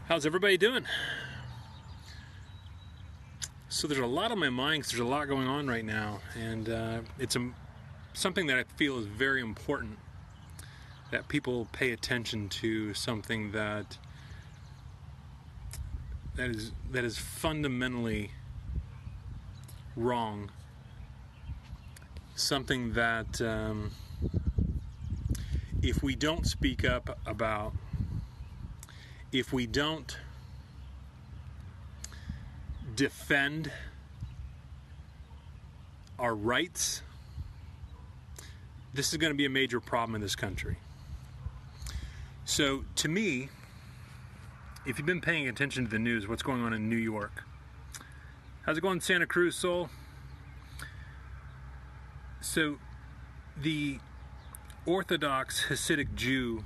How's everybody doing? So there's a lot on my mind because there's a lot going on right now, and it's something that I feel is very important, that people pay attention to something that is fundamentally wrong, something that if we don't speak up about, if we don't defend our rights, this is going to be a major problem in this country. So to me, if you've been paying attention to the news, what's going on in New York? How's it going in Santa Cruz, Soul? So the Orthodox Hasidic Jew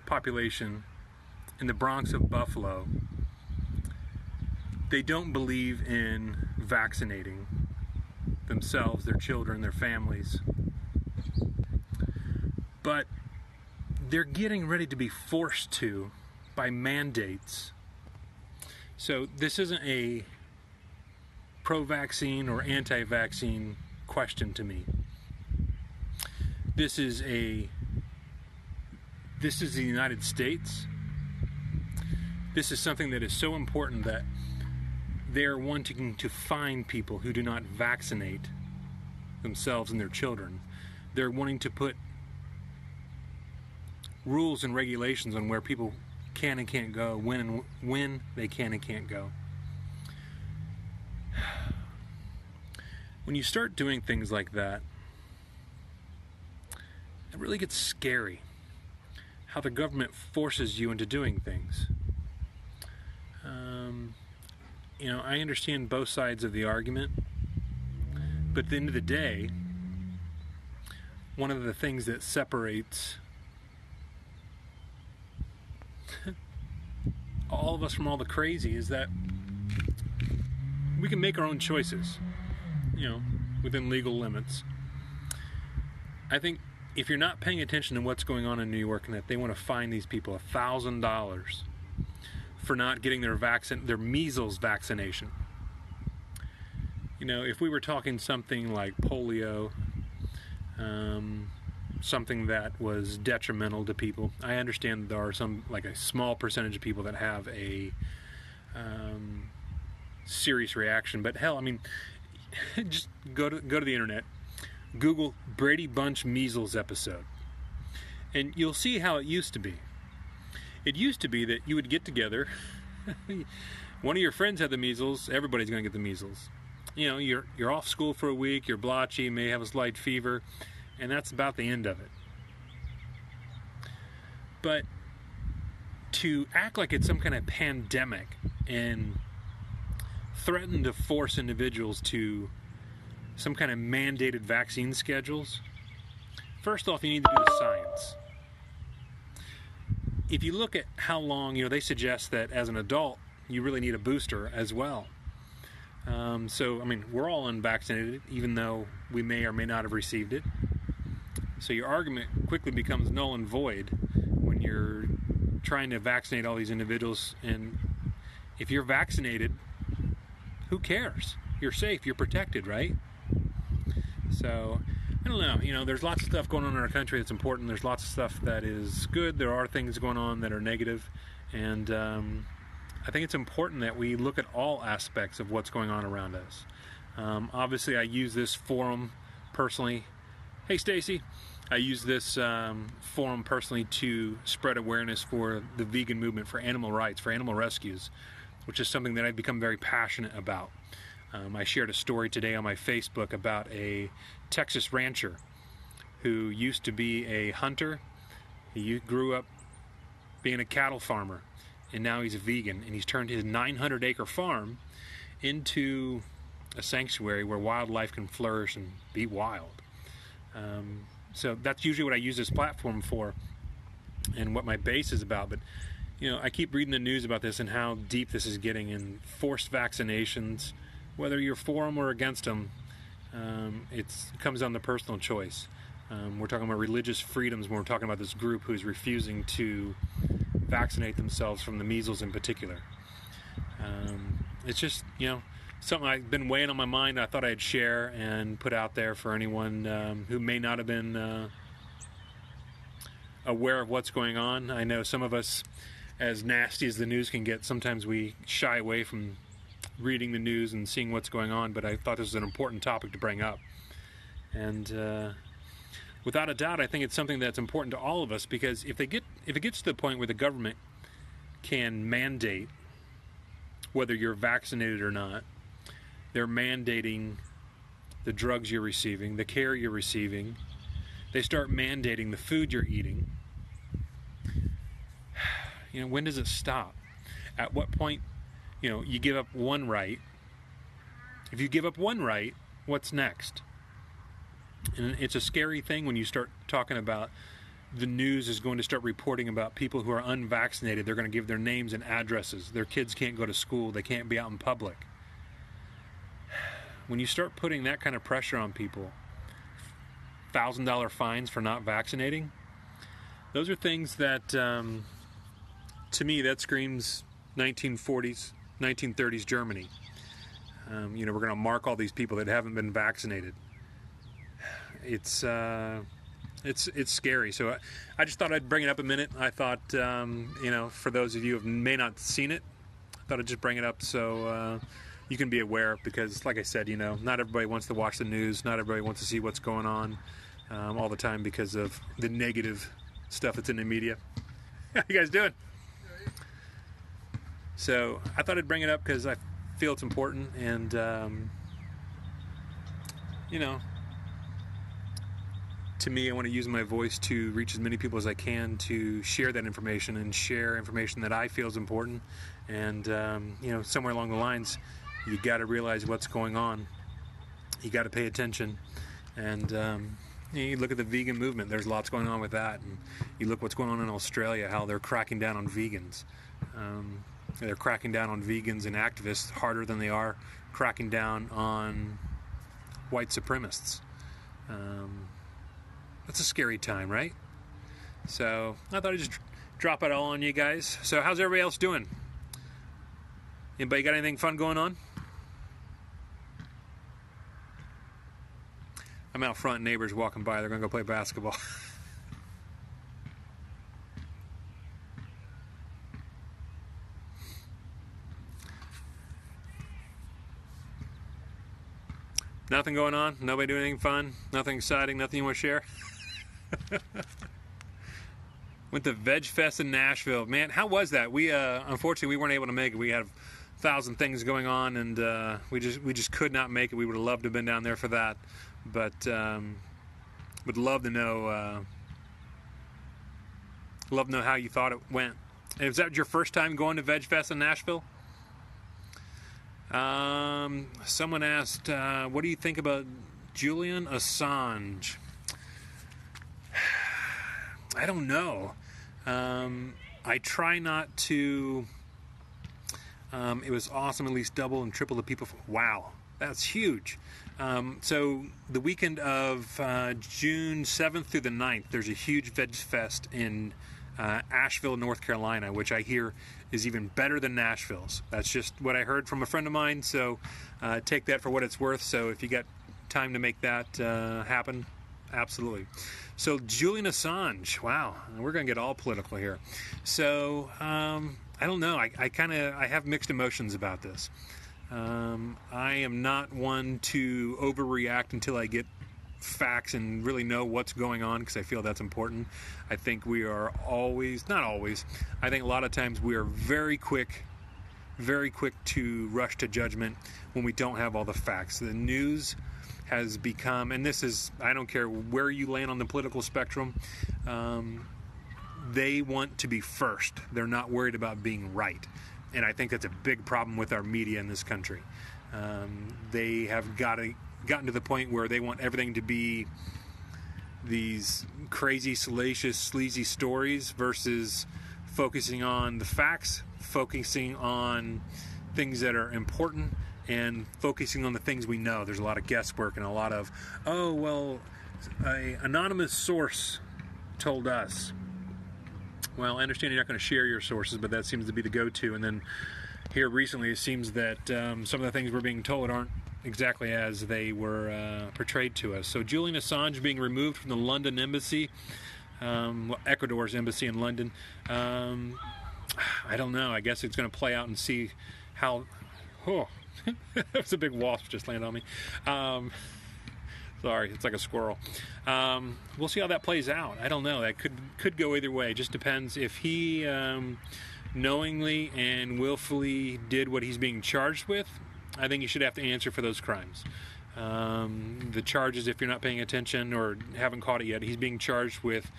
population in the Bronx of Buffalo, they don't believe in vaccinating themselves, their children, their families. But they're getting ready to be forced to by mandates. So this isn't a pro-vaccine or anti-vaccine question to me. This is the United States. This is something that is so important that they're wanting to fine people who do not vaccinate themselves and their children. They're wanting to put rules and regulations on where people can and can't go, when they can and can't go. When you start doing things like that, it really gets scary how the government forces you into doing things. I understand both sides of the argument, but at the end of the day, one of the things that separates all of us from all the crazy is that we can make our own choices, within legal limits. I think if you're not paying attention to what's going on in New York and that they want to fine these people $1,000 for not getting their measles vaccination. If we were talking something like polio, something that was detrimental to people, I understand there are a small percentage of people that have a serious reaction. But hell, just go to the internet, Google Brady Bunch measles episode, and you'll see how it used to be. It used to be that you would get together, one of your friends had the measles, everybody's going to get the measles. You're off school for a week, you're blotchy, you may have a slight fever, and that's about the end of it. But to act like it's some kind of pandemic and threaten to force individuals to some kind of mandated vaccine schedules, first off, you need to do the science. If you look at how long, they suggest that as an adult, you really need a booster as well. We're all unvaccinated, even though we may or may not have received it. So your argument quickly becomes null and void when you're trying to vaccinate all these individuals. And if you're vaccinated, who cares? You're safe, you're protected, right? So I don't know, there's lots of stuff going on in our country that's important. There's lots of stuff that is good. There are things going on that are negative. And I think it's important that we look at all aspects of what's going on around us. Obviously, I use this forum personally. Hey, Stacy. I use this forum personally to spread awareness for the vegan movement, for animal rights, for animal rescues, which is something that I've become very passionate about. I shared a story today on my Facebook about a Texas rancher who used to be a hunter. He grew up being a cattle farmer, and now he's a vegan, and he's turned his 900-acre farm into a sanctuary where wildlife can flourish and be wild. So that's usually what I use this platform for and what my base is about. But, I keep reading the news about this and how deep this is getting, and forced vaccinations. Whether you're for them or against them, it comes down to personal choice. We're talking about religious freedoms when we're talking about this group who's refusing to vaccinate themselves from the measles in particular. It's just, something I've been weighing on my mind. I thought I'd share and put out there for anyone who may not have been aware of what's going on. I know some of us, as nasty as the news can get, sometimes we shy away from reading the news and seeing what's going on, but I thought this was an important topic to bring up. And without a doubt, I think it's something that's important to all of us, because if it gets to the point where the government can mandate whether you're vaccinated or not, they're mandating the drugs you're receiving, the care you're receiving, they start mandating the food you're eating. When does it stop? At what point, you give up one right. If you give up one right, what's next? And it's a scary thing when you start talking about the news is going to start reporting about people who are unvaccinated. They're going to give their names and addresses. Their kids can't go to school. They can't be out in public. When you start putting that kind of pressure on people, $1,000 fines for not vaccinating, those are things that, to me, that screams 1940s, 1930s Germany. We're going to mark all these people that haven't been vaccinated. It's scary. So I just thought I'd bring it up a minute. I thought, for those of you who may not seen it, I thought I'd just bring it up so you can be aware, because like I said, not everybody wants to watch the news. Not everybody wants to see what's going on all the time because of the negative stuff that's in the media. How you guys doing? So I thought I'd bring it up because I feel it's important, and to me, I want to use my voice to reach as many people as I can to share that information and share information that I feel is important. And somewhere along the lines, you got to realize what's going on. You got to pay attention. And you look at the vegan movement. There's lots going on with that. And you look what's going on in Australia, how they're cracking down on vegans. They're cracking down on vegans and activists harder than they are cracking down on white supremacists. That's a scary time, right? So I thought I'd just drop it all on you guys. So how's everybody else doing? Anybody got anything fun going on? I'm out front, neighbors walking by. They're going to go play basketball. Nothing going on? Nobody doing anything fun? Nothing exciting? Nothing you want to share? Went to Veg Fest in Nashville. Man, how was that? We unfortunately we weren't able to make it. We had 1,000 things going on, and we just could not make it. We would have loved to have been down there for that, but would love to know how you thought it went. And was that your first time going to Veg Fest in Nashville? Someone asked, what do you think about Julian Assange? I don't know. I try not to. It was awesome, at least double and triple the people. Wow, that's huge. So the weekend of June 7th through the 9th, there's a huge Veg Fest in Asheville, North Carolina, which I hear is even better than Nashville's. That's just what I heard from a friend of mine, so take that for what it's worth. So if you got time to make that happen, absolutely. So Julian Assange, wow, we're going to get all political here. So I don't know. I have mixed emotions about this. I am not one to overreact until I get facts and really know what's going on, because I feel that's important. I think we are always, not always, I think a lot of times we are very quick to rush to judgment when we don't have all the facts. The news has become, and this is, I don't care where you land on the political spectrum, they want to be first. They're not worried about being right. And I think that's a big problem with our media in this country. They have gotten to the point where they want everything to be these crazy, salacious, sleazy stories versus focusing on the facts, focusing on things that are important, and focusing on the things we know. There's a lot of guesswork and a lot of, an anonymous source told us. Well, I understand you're not going to share your sources, but that seems to be the go-to. And then here recently, it seems that some of the things we're being told aren't exactly as they were portrayed to us. So Julian Assange being removed from the London embassy, Ecuador's embassy in London. I don't know. I guess it's going to play out and see how... Oh, that was a big wasp just landed on me. Sorry, it's like a squirrel. We'll see how that plays out. I don't know. That could go either way. It just depends if he knowingly and willfully did what he's being charged with. I think he should have to answer for those crimes. The charges, if you're not paying attention or haven't caught it yet, he's being charged with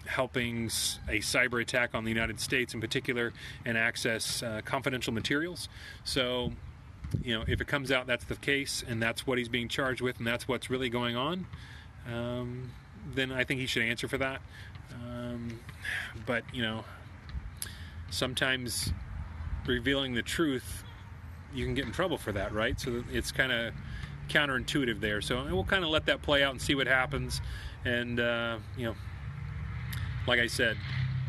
helping a cyber attack on the United States in particular and access confidential materials. So, you know, if it comes out that's the case and that's what he's being charged with and that's what's really going on, then I think he should answer for that. But, you know, sometimes revealing the truth, you can get in trouble for that, right? So it's kind of counterintuitive there. So we'll kind of let that play out and see what happens. And, you know, like I said,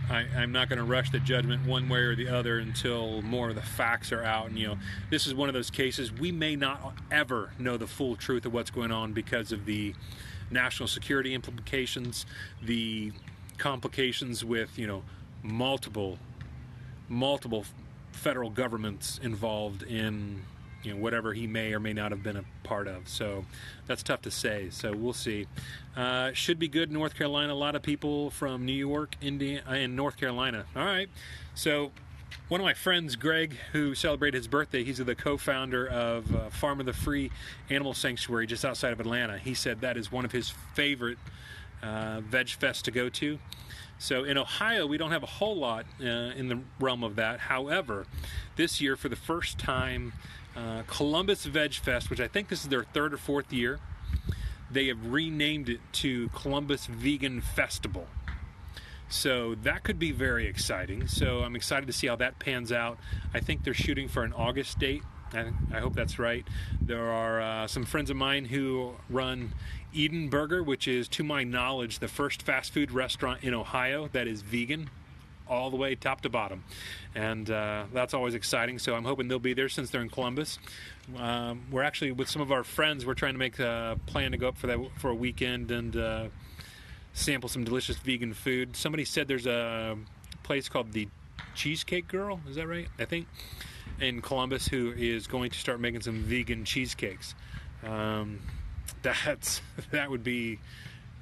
I'm not going to rush the judgment one way or the other until more of the facts are out. And, you know, this is one of those cases we may not ever know the full truth of what's going on because of the national security implications, the complications with, you know, multiple federal governments involved in, you know, whatever he may or may not have been a part of. So that's tough to say. So we'll see. Should be good in North Carolina. A lot of people from New York, Indiana, and North Carolina. All right. So one of my friends, Greg, who celebrated his birthday, he's the co-founder of Farm of the Free Animal Sanctuary just outside of Atlanta. He said that is one of his favorite Veg Fest to go to. So in Ohio, we don't have a whole lot in the realm of that. However, this year, for the first time, Columbus Veg Fest, which I think this is their third or fourth year, they have renamed it to Columbus Vegan Festival. So that could be very exciting. So I'm excited to see how that pans out. I think they're shooting for an August date. I hope that's right. There are some friends of mine who run Eden Burger, which is, to my knowledge, the first fast food restaurant in Ohio that is vegan all the way top to bottom. And that's always exciting. So I'm hoping they'll be there since they're in Columbus. We're actually, with some of our friends, we're trying to make a plan to go up for a weekend and sample some delicious vegan food. Somebody said there's a place called the Cheesecake Girl, is that right? I think, in Columbus, who is going to start making some vegan cheesecakes. That would be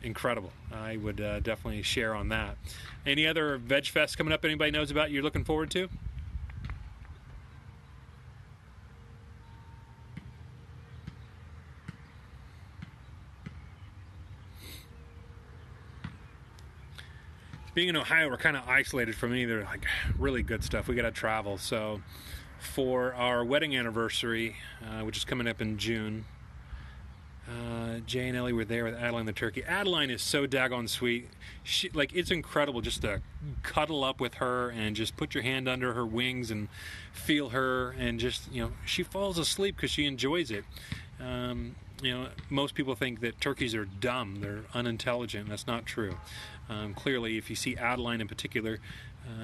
incredible. I would definitely share on that. Any other Veg Fest coming up anybody knows about you're looking forward to? Being in Ohio, we're kind of isolated from any other like really good stuff. We got to travel. So for our wedding anniversary, which is coming up in June, Jay and Ellie were there with Adeline the turkey. Adeline is so daggone sweet. It's incredible just to cuddle up with her and just put your hand under her wings and feel her, and just, you know, she falls asleep because she enjoys it. You know, most people think that turkeys are dumb, they're unintelligent. That's not true. Clearly, if you see Adeline in particular,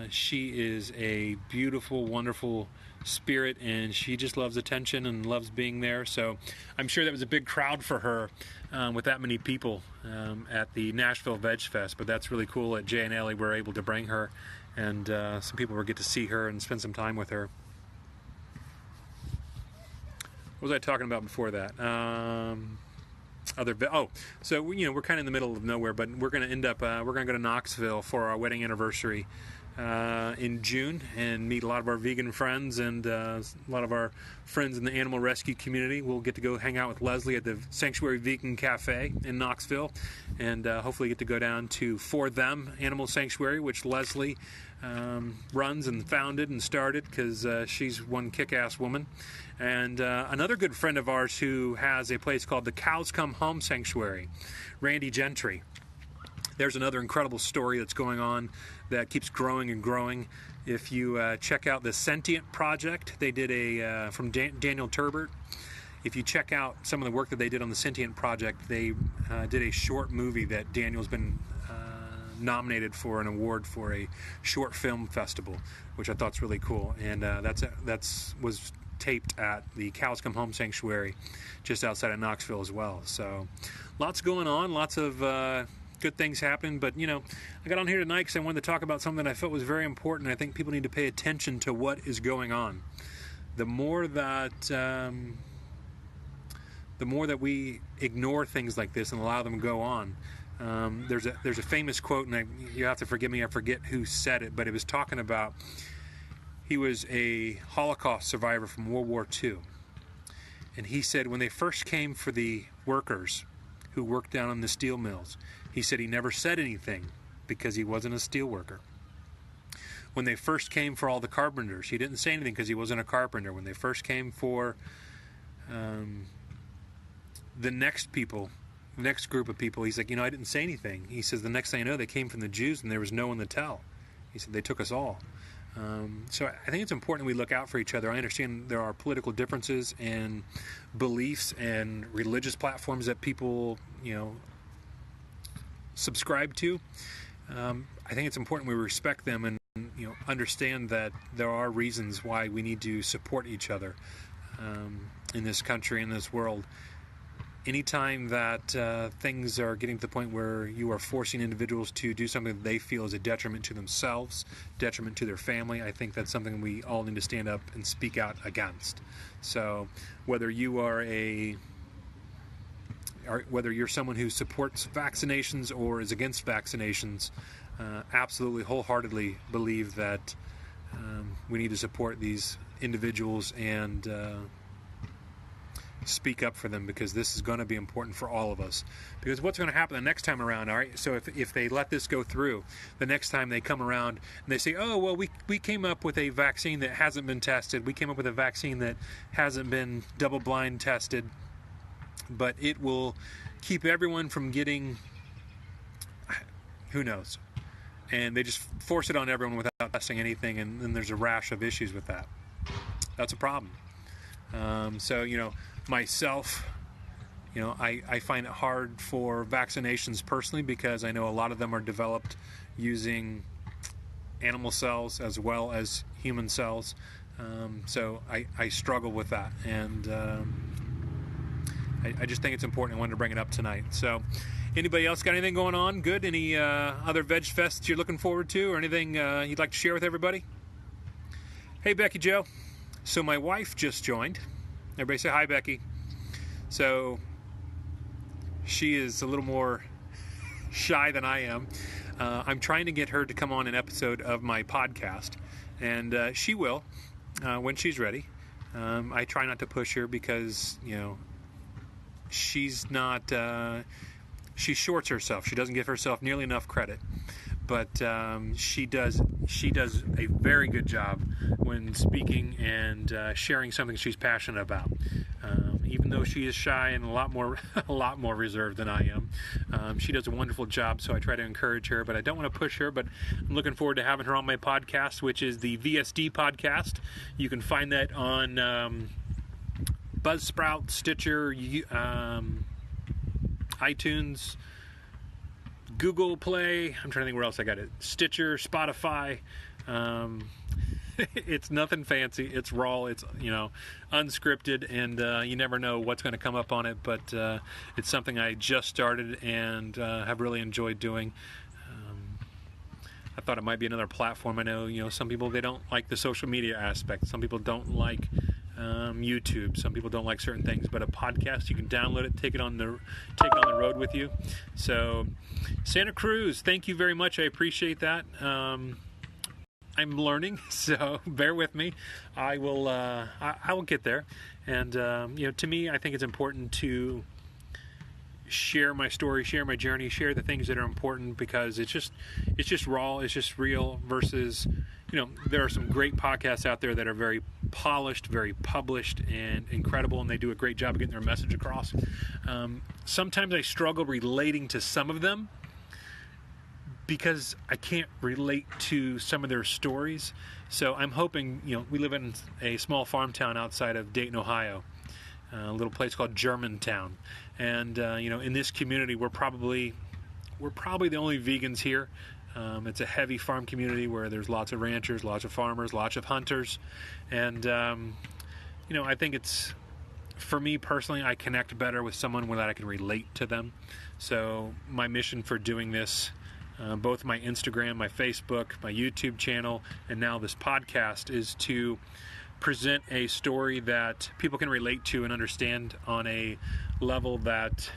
she is a beautiful, wonderful spirit, and she just loves attention and loves being there. So I'm sure that was a big crowd for her with that many people at the Nashville Veg Fest. But that's really cool that Jay and Ellie were able to bring her, and some people will get to see her and spend some time with her. What was I talking about before that? So you know, we're kind of in the middle of nowhere, but we're going to end up we're going to go to Knoxville for our wedding anniversary in June and meet a lot of our vegan friends and a lot of our friends in the animal rescue community. We'll get to go hang out with Leslie at the Sanctuary Vegan Cafe in Knoxville, and hopefully get to go down to For Them Animal Sanctuary, which Leslie runs and founded and started, because she's one kick-ass woman. And another good friend of ours who has a place called the Cows Come Home Sanctuary, Randy Gentry. There's another incredible story that's going on that keeps growing and growing. If you check out the Sentient Project, they did from Daniel Turbert. If you check out some of the work that they did on the Sentient Project, they did a short movie that Daniel's been nominated for an award for a short film festival, which I thought is really cool. And was taped at the Cows Come Home Sanctuary just outside of Knoxville as well. So lots going on, lots of good things happening. But, I got on here tonight because I wanted to talk about something that I felt was very important. I think people need to pay attention to what is going on. The more that we ignore things like this and allow them to go on. There's a famous quote, and you have to forgive me, I forget who said it, but it was talking about, he was a Holocaust survivor from World War II. And he said when they first came for the workers who worked down in the steel mills, he said he never said anything because he wasn't a steel worker. When they first came for all the carpenters, he didn't say anything because he wasn't a carpenter. When they first came for the next group of people, he's like, I didn't say anything. He says, the next thing I know, they came from the Jews and there was no one to tell. He said, they took us all. So I think it's important we look out for each other. I understand there are political differences and beliefs and religious platforms that people, subscribe to. I think it's important we respect them and, understand that there are reasons why we need to support each other in this country, in this world. Anytime that things are getting to the point where you are forcing individuals to do something that they feel is a detriment to themselves, detriment to their family, I think that's something we all need to stand up and speak out against. So whether you are whether you're someone who supports vaccinations or is against vaccinations, absolutely wholeheartedly believe that we need to support these individuals and speak up for them, because this is going to be important for all of us. Because what's going to happen the next time around, all right? So if they let this go through, the next time they come around and they say, oh, well, we came up with a vaccine that hasn't been tested. We came up with a vaccine that hasn't been double-blind tested, but it will keep everyone from getting, who knows? And they just force it on everyone without testing anything, and then there's a rash of issues with that. That's a problem. So, myself, I find it hard for vaccinations personally, because I know a lot of them are developed using animal cells as well as human cells. So I struggle with that, and I just think it's important. I wanted to bring it up tonight. So anybody else got anything going on? Good? Any other Veg Fests you're looking forward to, or anything you'd like to share with everybody? Hey, Becky Joe. So my wife just joined. Everybody say hi, Becky. So she is a little more shy than I am. I'm trying to get her to come on an episode of my podcast, and she will when she's ready. I try not to push her because, she's not, she shorts herself. She doesn't give herself nearly enough credit. But she does a very good job when speaking and sharing something she's passionate about. Even though she is shy and a lot more reserved than I am, she does a wonderful job. So I try to encourage her, but I don't want to push her. But I'm looking forward to having her on my podcast, which is the VSD podcast. You can find that on Buzzsprout, Stitcher, iTunes, Google Play. I'm trying to think where else I got it. Stitcher, Spotify. It's nothing fancy. It's raw. It's unscripted, and you never know what's going to come up on it. But it's something I just started and have really enjoyed doing. I thought it might be another platform. I know some people, they don't like the social media aspect. Some people don't like YouTube. Some people don't like certain things, but a podcast, you can download it, take it on the road with you. So Santa Cruz, thank you very much. I appreciate that. I'm learning, so bear with me. I will get there. And to me, I think it's important to share my story, share my journey, share the things that are important, because it's just raw, it's just real, versus there are some great podcasts out there that are very polished, very published, and incredible, and they do a great job of getting their message across. Sometimes I struggle relating to some of them because I can't relate to some of their stories. So I'm hoping, we live in a small farm town outside of Dayton, Ohio, a little place called Germantown. And, in this community, we're probably we're probably the only vegans here. It's a heavy farm community where there's lots of ranchers, lots of farmers, lots of hunters, and I think it's, for me personally, I connect better with someone where that I can relate to them. So my mission for doing this, both my Instagram, my Facebook, my YouTube channel, and now this podcast, is to present a story that people can relate to and understand on a level that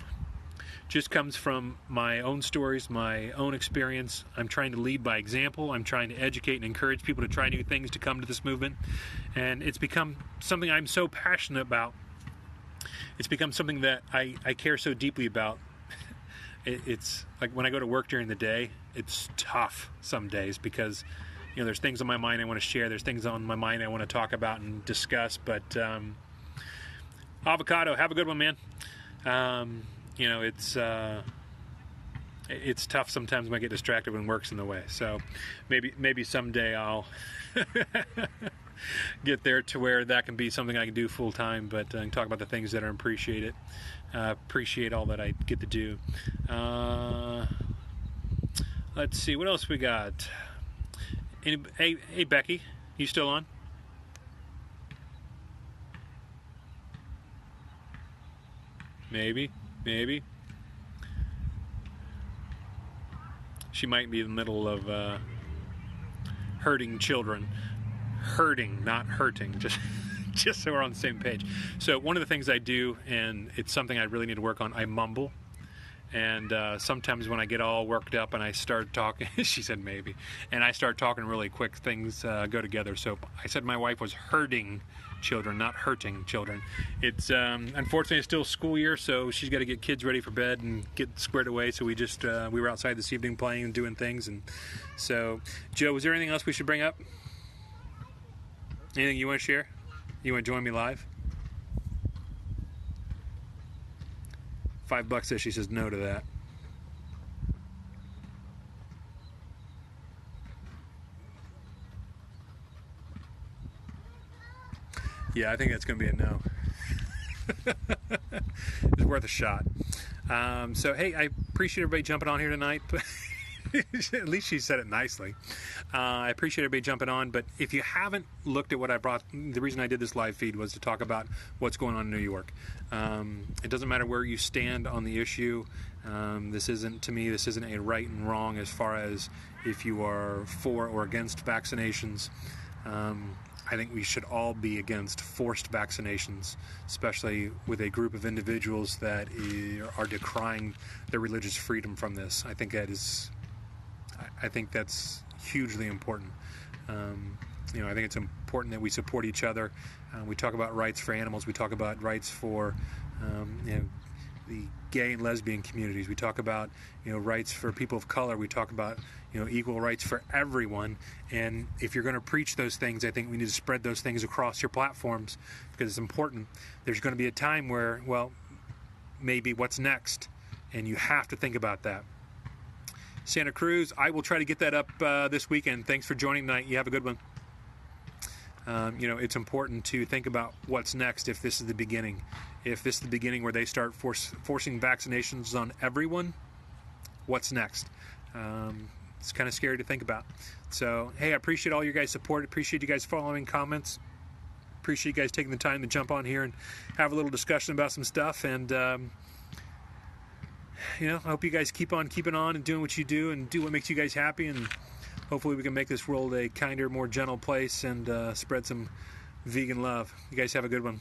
just comes from my own stories, my own experience. I'm trying to lead by example. I'm trying to educate and encourage people to try new things, to come to this movement. And it's become something I'm so passionate about. It's become something that I care so deeply about. It's like when I go to work during the day, it's tough some days because there's things on my mind I want to share. There's things on my mind I want to talk about and discuss. But Avocado, have a good one, man. It's tough sometimes when I get distracted when work's in the way. So maybe someday I'll get there to where that can be something I can do full time. But I can talk about the things that I appreciate all that I get to do. Let's see, what else we got? Hey Becky, you still on? Maybe. She might be in the middle of herding children. Herding, not hurting, just so we're on the same page. So one of the things I do, and it's something I really need to work on, I mumble. And sometimes when I get all worked up and I start talking, she said maybe, and I start talking really quick, things go together. So I said my wife was herding children, not hurting children. It's unfortunately it's still school year, so she's got to get kids ready for bed and get squared away. So we were outside this evening playing and doing things. And so, Joe, was there anything else we should bring up? Anything you want to share? You want to join me live? $5 says she says no to that. Yeah, I think that's going to be a no. It's worth a shot. So, hey, I appreciate everybody jumping on here tonight. At least she said it nicely. I appreciate everybody jumping on, but if you haven't looked at what I brought, the reason I did this live feed was to talk about what's going on in New York. It doesn't matter where you stand on the issue. This isn't a right and wrong as far as if you are for or against vaccinations. I think we should all be against forced vaccinations, especially with a group of individuals that are decrying their religious freedom from this. I think that's hugely important. I think it's important that we support each other. We talk about rights for animals. We talk about rights for the gay and lesbian communities. We talk about rights for people of color. We talk about equal rights for everyone. And if you're going to preach those things, I think we need to spread those things across your platforms because it's important. There's going to be a time where, well, maybe what's next, and you have to think about that. Santa Cruz, I will try to get that up this weekend. Thanks for joining tonight. You have a good one. It's important to think about what's next if this is the beginning. If this is the beginning where they start forcing vaccinations on everyone, what's next? It's kind of scary to think about. So, hey, I appreciate all your guys' support. Appreciate you guys following comments. Appreciate you guys taking the time to jump on here and have a little discussion about some stuff. And, I hope you guys keep on keeping on and doing what you do and do what makes you guys happy. And hopefully we can make this world a kinder, more gentle place and spread some vegan love. You guys have a good one.